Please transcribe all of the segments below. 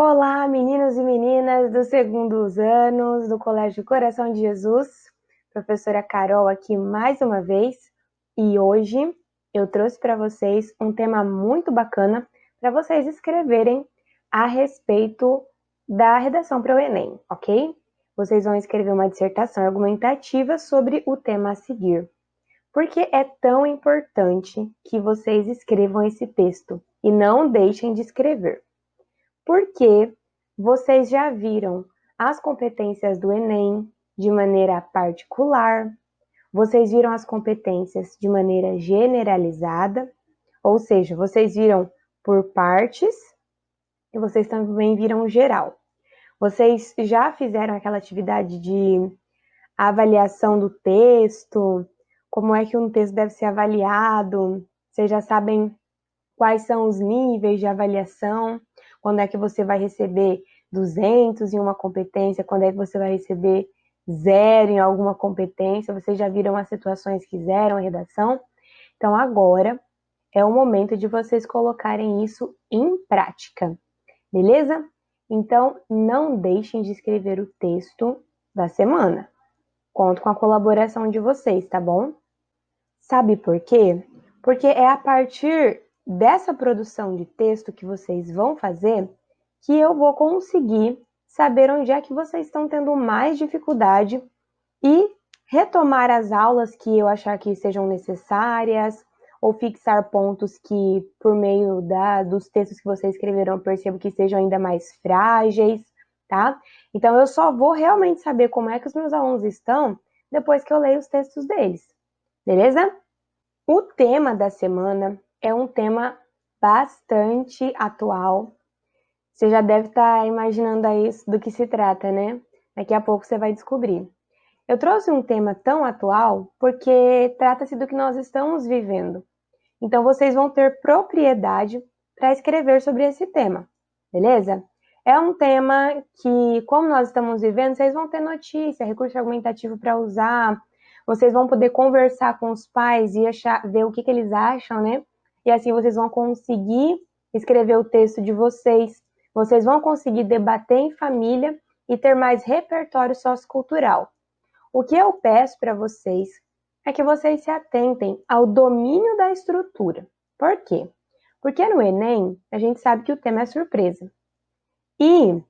Olá, meninos e meninas dos segundos anos do Colégio Coração de Jesus. Professora Carol aqui mais uma vez. E hoje eu trouxe para vocês um tema muito bacana para vocês escreverem a respeito da redação para o Enem, ok? Vocês vão escrever uma dissertação argumentativa sobre o tema a seguir. Por que é tão importante que vocês escrevam esse texto e não deixem de escrever? Porque vocês já viram as competências do Enem de maneira particular, vocês viram as competências de maneira generalizada, ou seja, vocês viram por partes e vocês também viram geral. Vocês já fizeram aquela atividade de avaliação do texto, como é que um texto deve ser avaliado, vocês já sabem quais são os níveis de avaliação, quando é que você vai receber 200 em uma competência, quando é que você vai receber 0 em alguma competência, vocês já viram as situações que fizeram a redação? Então agora é o momento de vocês colocarem isso em prática, beleza? Então não deixem de escrever o texto da semana. Conto com a colaboração de vocês, tá bom? Sabe por quê? Porque é a partir dessa produção de texto que vocês vão fazer que eu vou conseguir saber onde é que vocês estão tendo mais dificuldade e retomar as aulas que eu achar que sejam necessárias ou fixar pontos que, por meio dos textos que vocês escreveram, eu percebo que sejam ainda mais frágeis, tá? Então, eu só vou realmente saber como é que os meus alunos estão depois que eu leio os textos deles, beleza? O tema da semana é um tema bastante atual. Você já deve estar imaginando aí do que se trata, né? Daqui a pouco você vai descobrir. Eu trouxe um tema tão atual porque trata-se do que nós estamos vivendo. Então, vocês vão ter propriedade para escrever sobre esse tema, beleza? É um tema que, como nós estamos vivendo, vocês vão ter notícia, recurso argumentativo para usar, vocês vão poder conversar com os pais e ver o que eles acham, né? E assim vocês vão conseguir escrever o texto de vocês vão conseguir debater em família e ter mais repertório sociocultural. O que eu peço para vocês é que vocês se atentem ao domínio da estrutura. Por quê? Porque no Enem, a gente sabe que o tema é surpresa. E,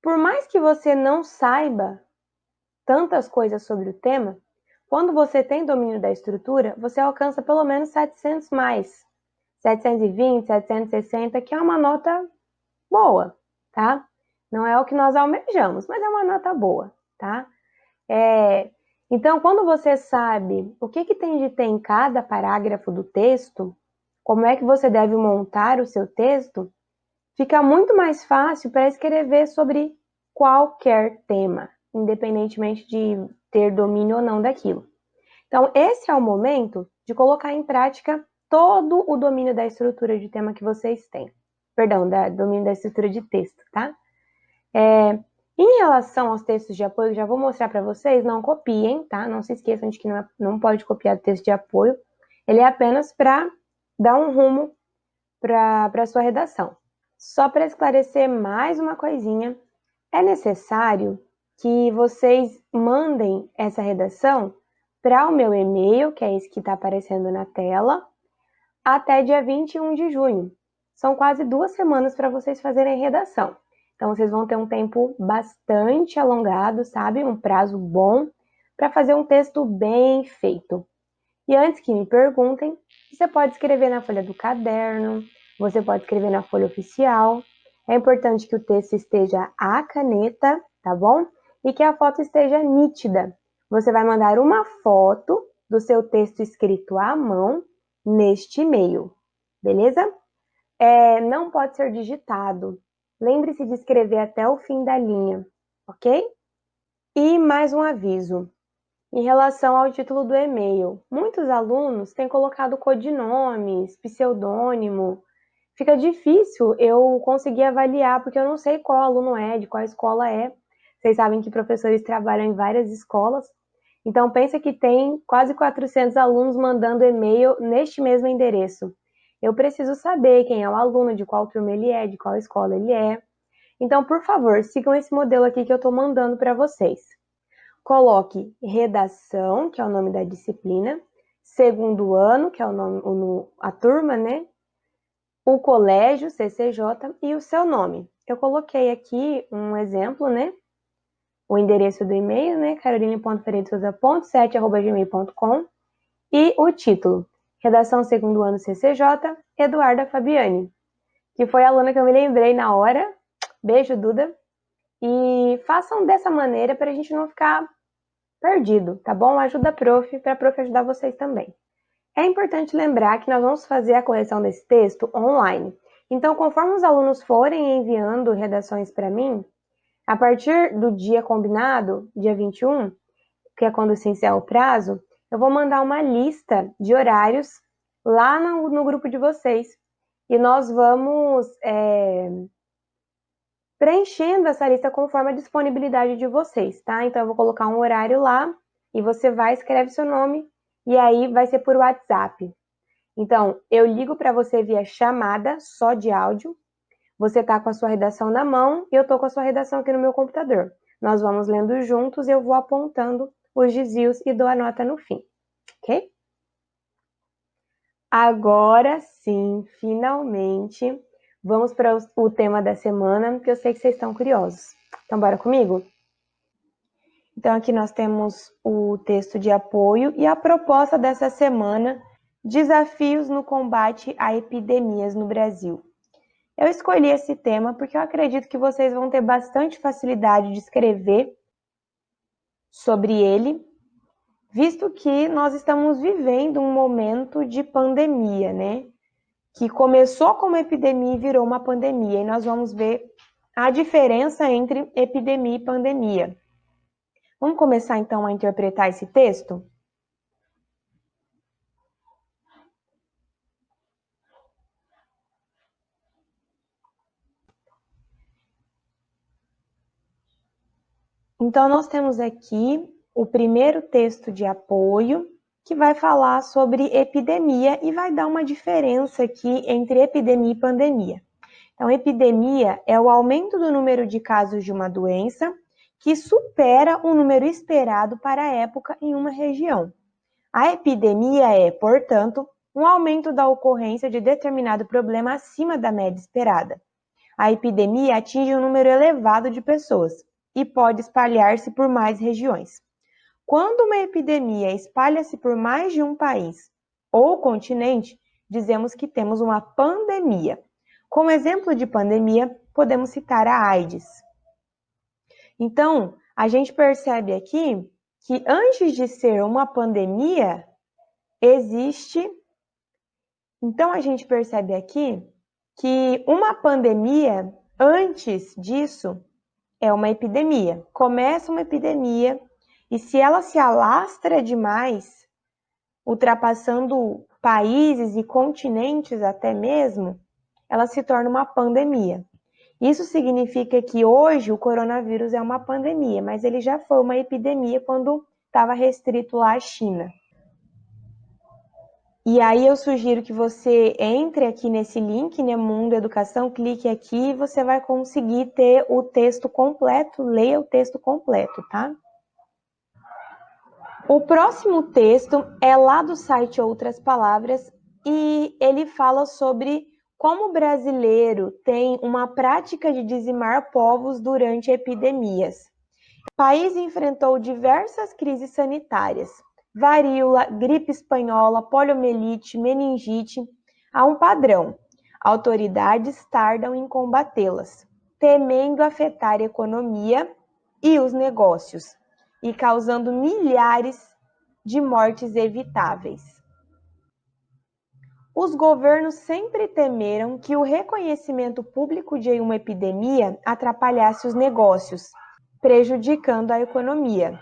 por mais que você não saiba tantas coisas sobre o tema, quando você tem domínio da estrutura, você alcança pelo menos 700 mais. 720, 760, que é uma nota boa, tá? Não é o que nós almejamos, mas é uma nota boa, tá? Então, quando você sabe o que tem de ter em cada parágrafo do texto, como é que você deve montar o seu texto, fica muito mais fácil para escrever sobre qualquer tema, independentemente de ter domínio ou não daquilo. Então, esse é o momento de colocar em prática todo o domínio da estrutura de tema que vocês têm. Perdão, domínio da estrutura de texto, tá? Em relação aos textos de apoio, já vou mostrar para vocês, não copiem, tá? Não se esqueçam de que não pode copiar texto de apoio. Ele é apenas para dar um rumo para a sua redação. Só para esclarecer mais uma coisinha, é necessário que vocês mandem essa redação para o meu e-mail, que é esse que está aparecendo na tela, até dia 21 de junho. São quase 2 semanas para vocês fazerem redação. Então, vocês vão ter um tempo bastante alongado, sabe? Um prazo bom para fazer um texto bem feito. E antes que me perguntem, você pode escrever na folha do caderno, você pode escrever na folha oficial. É importante que o texto esteja à caneta, tá bom? E que a foto esteja nítida. Você vai mandar uma foto do seu texto escrito à mão neste e-mail, beleza? Não pode ser digitado. Lembre-se de escrever até o fim da linha, ok? E mais um aviso. Em relação ao título do e-mail, muitos alunos têm colocado codinomes, pseudônimo. Fica difícil eu conseguir avaliar, porque eu não sei qual aluno é, de qual escola é. Vocês sabem que professores trabalham em várias escolas. Então, pensa que tem quase 400 alunos mandando e-mail neste mesmo endereço. eu preciso saber quem é o aluno, de qual turma ele é, de qual escola ele é. Então, por favor, sigam esse modelo aqui que eu estou mandando para vocês. Coloque redação, que é o nome da disciplina, segundo ano, que é a turma, né? O colégio, CCJ, e o seu nome. Eu coloquei aqui um exemplo, né? O endereço do e-mail, né? caroline.ferreirasouza.7@gmail.com e o título, Redação Segundo Ano CCJ, Eduarda Fabiani, que foi a aluna que eu me lembrei na hora. Beijo, Duda. E façam dessa maneira para a gente não ficar perdido, tá bom? Ajuda a prof, para a prof ajudar vocês também. É importante lembrar que nós vamos fazer a correção desse texto online. Então, conforme os alunos forem enviando redações para mim, a partir do dia combinado, dia 21, que é quando se encerra o prazo, eu vou mandar uma lista de horários lá no grupo de vocês. E nós vamos preenchendo essa lista conforme a disponibilidade de vocês, tá? Então, eu vou colocar um horário lá e você vai, escreve seu nome e aí vai ser por WhatsApp. Então, eu ligo para você via chamada, só de áudio. Você tá com a sua redação na mão e eu tô com a sua redação aqui no meu computador. Nós vamos lendo juntos e eu vou apontando os desvios e dou a nota no fim, ok? Agora sim, finalmente, vamos para o tema da semana, que eu sei que vocês estão curiosos. Então, bora comigo? Então, aqui nós temos o texto de apoio e a proposta dessa semana, Desafios no combate a epidemias no Brasil. Eu escolhi esse tema porque eu acredito que vocês vão ter bastante facilidade de escrever sobre ele, visto que nós estamos vivendo um momento de pandemia, né? Que começou como epidemia e virou uma pandemia. E nós vamos ver a diferença entre epidemia e pandemia. Vamos começar então a interpretar esse texto? Então, nós temos aqui o primeiro texto de apoio, que vai falar sobre epidemia e vai dar uma diferença aqui entre epidemia e pandemia. Então, epidemia é o aumento do número de casos de uma doença que supera o número esperado para a época em uma região. A epidemia é, portanto, um aumento da ocorrência de determinado problema acima da média esperada. A epidemia atinge um número elevado de pessoas e pode espalhar-se por mais regiões. Quando uma epidemia espalha-se por mais de um país ou continente, dizemos que temos uma pandemia. Como exemplo de pandemia, podemos citar a AIDS. Então, a gente percebe aqui que antes de ser uma pandemia, existe... Então, a gente percebe aqui que uma pandemia, antes disso, é uma epidemia. Começa uma epidemia e se ela se alastra demais, ultrapassando países e continentes até mesmo, ela se torna uma pandemia. Isso significa que hoje o coronavírus é uma pandemia, mas ele já foi uma epidemia quando estava restrito lá à China. E aí eu sugiro que você entre aqui nesse link, né, Mundo Educação, clique aqui e você vai conseguir ter o texto completo, leia o texto completo, tá? O próximo texto é lá do site Outras Palavras e ele fala sobre como o brasileiro tem uma prática de dizimar povos durante epidemias. O país enfrentou diversas crises sanitárias, varíola, gripe espanhola, poliomielite, meningite. Há um padrão. Autoridades tardam em combatê-las, temendo afetar a economia e os negócios, e causando milhares de mortes evitáveis. Os governos sempre temeram que o reconhecimento público de uma epidemia atrapalhasse os negócios, prejudicando a economia.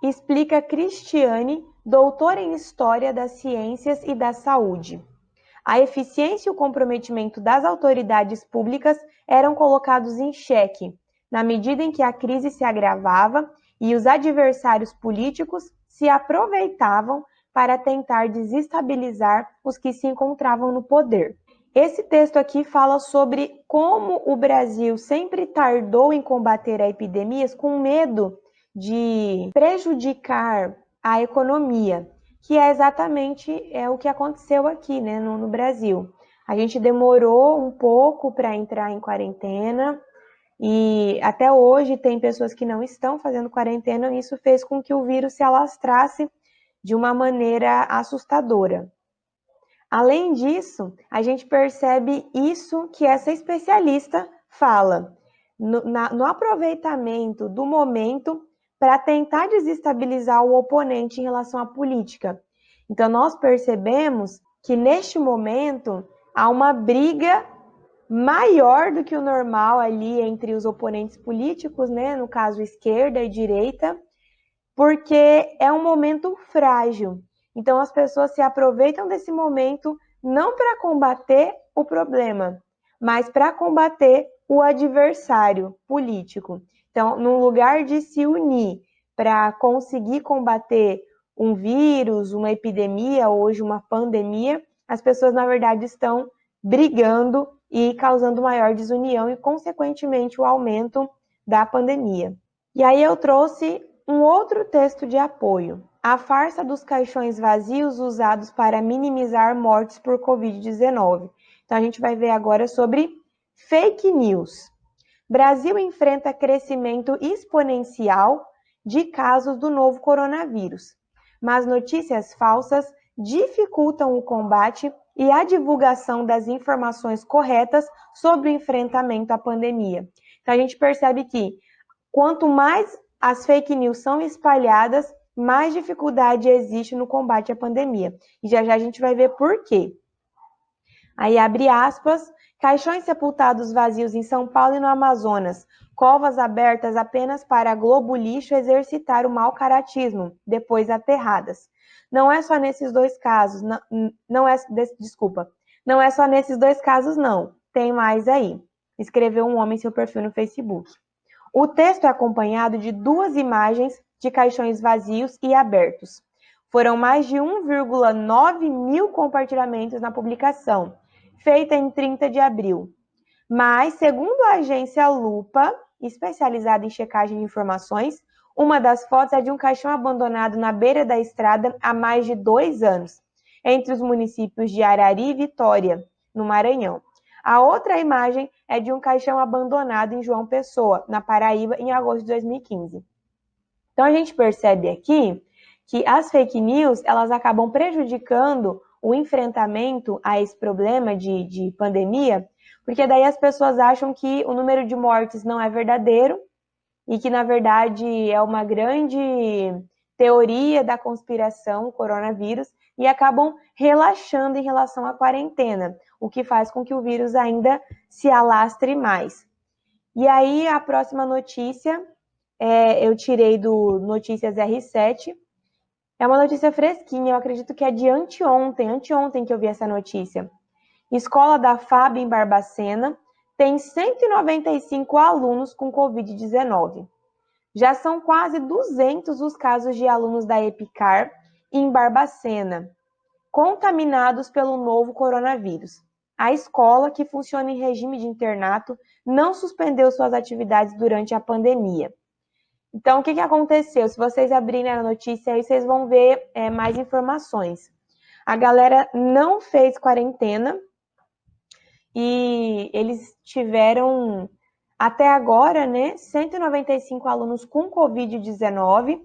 Explica Cristiane, doutora em História das Ciências e da Saúde. A eficiência e o comprometimento das autoridades públicas eram colocados em xeque, na medida em que a crise se agravava e os adversários políticos se aproveitavam para tentar desestabilizar os que se encontravam no poder. Esse texto aqui fala sobre como o Brasil sempre tardou em combater as epidemias com medo de prejudicar a economia, que é exatamente o que aconteceu aqui, né, no Brasil. A gente demorou um pouco para entrar em quarentena e até hoje tem pessoas que não estão fazendo quarentena e isso fez com que o vírus se alastrasse de uma maneira assustadora. Além disso, a gente percebe isso que essa especialista fala, no aproveitamento do momento para tentar desestabilizar o oponente em relação à política. Então, nós percebemos que neste momento há uma briga maior do que o normal ali entre os oponentes políticos, né? No caso, esquerda e direita, porque é um momento frágil. Então, as pessoas se aproveitam desse momento não para combater o problema, mas para combater o adversário político. Então, no lugar de se unir para conseguir combater um vírus, uma epidemia, hoje uma pandemia, as pessoas, na verdade, estão brigando e causando maior desunião e, consequentemente, o aumento da pandemia. E aí eu trouxe um outro texto de apoio. A farsa dos caixões vazios usados para minimizar mortes por Covid-19. Então a gente vai ver agora sobre fake news. Brasil enfrenta crescimento exponencial de casos do novo coronavírus, mas notícias falsas dificultam o combate e a divulgação das informações corretas sobre o enfrentamento à pandemia. Então a gente percebe que quanto mais as fake news são espalhadas, mais dificuldade existe no combate à pandemia. E já já a gente vai ver por quê. Aí abre aspas, caixões sepultados vazios em São Paulo e no Amazonas, covas abertas apenas para Globo Lixo exercitar o mau caratismo, depois aterradas. Não é só nesses dois casos, não é só nesses dois casos não, tem mais aí. Escreveu um homem em seu perfil no Facebook. O texto é acompanhado de duas imagens de caixões vazios e abertos. Foram mais de 1,9 mil compartilhamentos na publicação, feita em 30 de abril. Mas, segundo a agência Lupa, especializada em checagem de informações, uma das fotos é de um caixão abandonado na beira da estrada há mais de 2 anos, entre os municípios de Arari e Vitória, no Maranhão. A outra imagem é de um caixão abandonado em João Pessoa, na Paraíba, em agosto de 2015. Então, a gente percebe aqui que as fake news, elas acabam prejudicando o enfrentamento a esse problema de pandemia, porque daí as pessoas acham que o número de mortes não é verdadeiro e que, na verdade, é uma grande teoria da conspiração, o coronavírus, e acabam relaxando em relação à quarentena, o que faz com que o vírus ainda se alastre mais. E aí, a próxima notícia, eu tirei do Notícias R7, é uma notícia fresquinha, eu acredito que é de anteontem que eu vi essa notícia. Escola da FAB em Barbacena tem 195 alunos com Covid-19. Já são quase 200 os casos de alunos da EPICAR em Barbacena, contaminados pelo novo coronavírus. A escola, que funciona em regime de internato, não suspendeu suas atividades durante a pandemia. Então, o que aconteceu? Se vocês abrirem a notícia aí, vocês vão ver mais informações. A galera não fez quarentena e eles tiveram, até agora, né, 195 alunos com Covid-19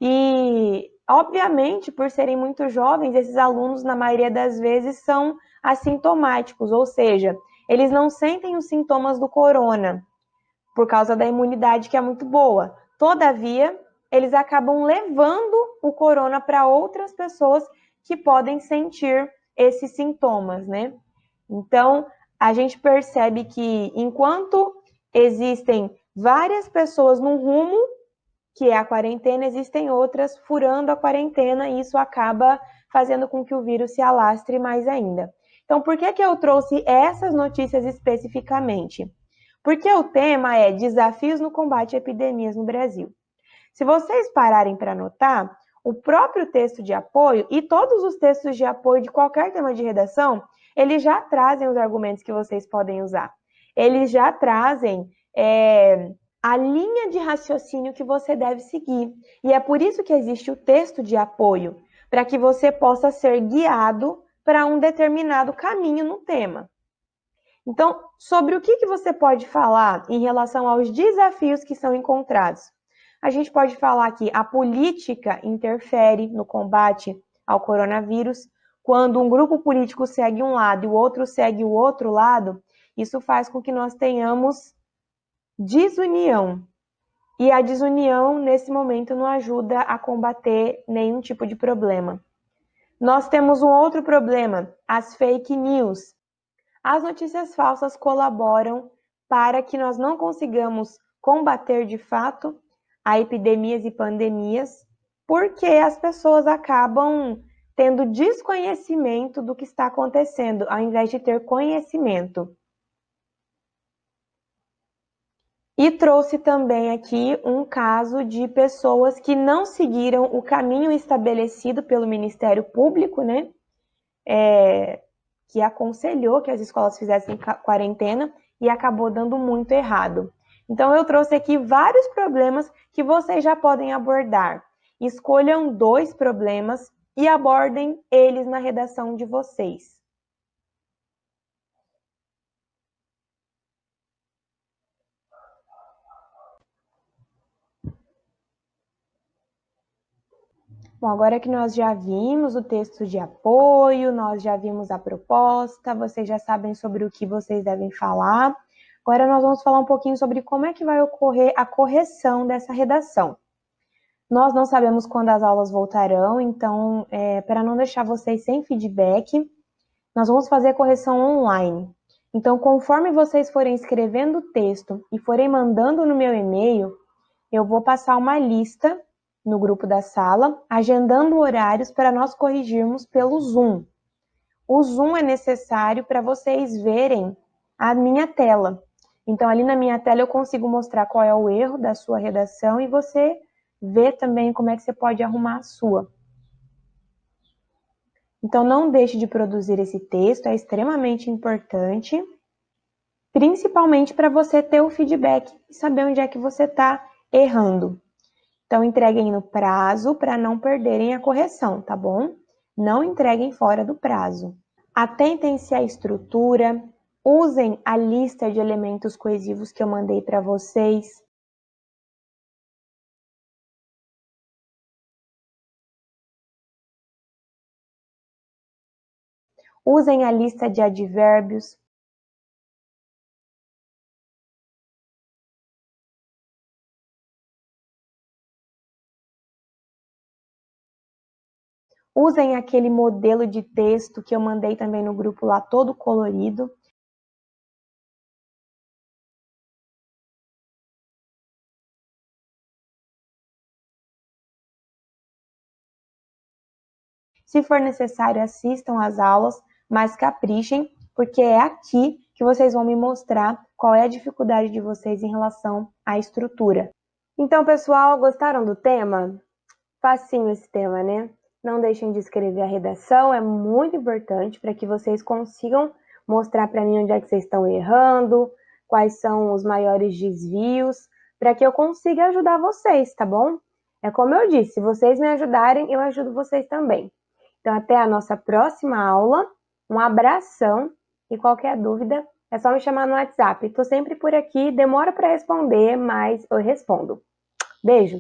e, obviamente, por serem muito jovens, esses alunos, na maioria das vezes, são assintomáticos, ou seja, eles não sentem os sintomas do corona, por causa da imunidade que é muito boa. Todavia, eles acabam levando o corona para outras pessoas que podem sentir esses sintomas, né? Então, a gente percebe que enquanto existem várias pessoas num rumo, que é a quarentena, existem outras furando a quarentena e isso acaba fazendo com que o vírus se alastre mais ainda. Então, por que eu trouxe essas notícias especificamente? Porque o tema é Desafios no combate a epidemias no Brasil. Se vocês pararem para notar, o próprio texto de apoio e todos os textos de apoio de qualquer tema de redação, eles já trazem os argumentos que vocês podem usar. Eles já trazem a linha de raciocínio que você deve seguir. E é por isso que existe o texto de apoio, para que você possa ser guiado para um determinado caminho no tema. Então, sobre o que você pode falar em relação aos desafios que são encontrados? A gente pode falar que a política interfere no combate ao coronavírus. Quando um grupo político segue um lado e o outro segue o outro lado, isso faz com que nós tenhamos desunião. E a desunião, nesse momento, não ajuda a combater nenhum tipo de problema. Nós temos um outro problema, as fake news. As notícias falsas colaboram para que nós não consigamos combater de fato a epidemias e pandemias, porque as pessoas acabam tendo desconhecimento do que está acontecendo, ao invés de ter conhecimento. E trouxe também aqui um caso de pessoas que não seguiram o caminho estabelecido pelo Ministério Público, né? Que aconselhou que as escolas fizessem quarentena e acabou dando muito errado. Então, eu trouxe aqui vários problemas que vocês já podem abordar. Escolham 2 problemas e abordem eles na redação de vocês. Bom, agora que nós já vimos o texto de apoio, nós já vimos a proposta, vocês já sabem sobre o que vocês devem falar. Agora nós vamos falar um pouquinho sobre como é que vai ocorrer a correção dessa redação. Nós não sabemos quando as aulas voltarão, então, para não deixar vocês sem feedback, nós vamos fazer a correção online. Então, conforme vocês forem escrevendo o texto e forem mandando no meu e-mail, eu vou passar uma lista no grupo da sala, agendando horários para nós corrigirmos pelo Zoom. O Zoom é necessário para vocês verem a minha tela. Então, ali na minha tela eu consigo mostrar qual é o erro da sua redação e você vê também como é que você pode arrumar a sua. Então, não deixe de produzir esse texto, é extremamente importante, principalmente para você ter o feedback e saber onde é que você está errando. Então, entreguem no prazo para não perderem a correção, tá bom? Não entreguem fora do prazo. Atentem-se à estrutura, usem a lista de elementos coesivos que eu mandei para vocês. Usem a lista de advérbios. Usem aquele modelo de texto que eu mandei também no grupo lá, todo colorido. Se for necessário, assistam às aulas, mas caprichem, porque é aqui que vocês vão me mostrar qual é a dificuldade de vocês em relação à estrutura. Então, pessoal, gostaram do tema? Facinho esse tema, né? Não deixem de escrever a redação, é muito importante para que vocês consigam mostrar para mim onde é que vocês estão errando, quais são os maiores desvios, para que eu consiga ajudar vocês, tá bom? É como eu disse, se vocês me ajudarem, eu ajudo vocês também. Então, até a nossa próxima aula. Um abração e qualquer dúvida é só me chamar no WhatsApp. Estou sempre por aqui, demora para responder, mas eu respondo. Beijo!